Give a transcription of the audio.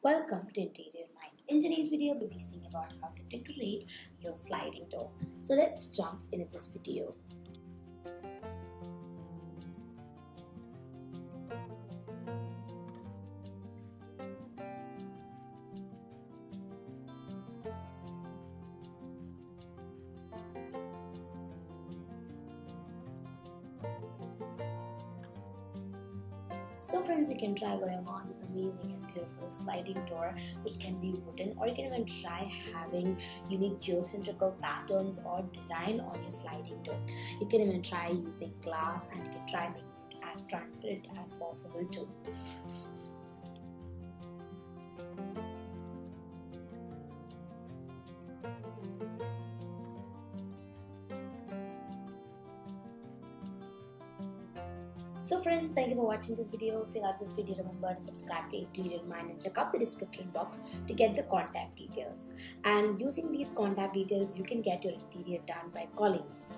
Welcome to Interior Mind. In today's video, we'll be seeing about how to decorate your sliding door. So let's jump into this video. So friends, you can try going on with amazing and beautiful sliding door which can be wooden, or you can even try having unique geometrical patterns or design on your sliding door. You can even try using glass, and you can try making it as transparent as possible too. So friends, thank you for watching this video. If you like this video, remember to subscribe to Interior Mind and check out the description box to get the contact details. And using these contact details, you can get your interior done by calling us.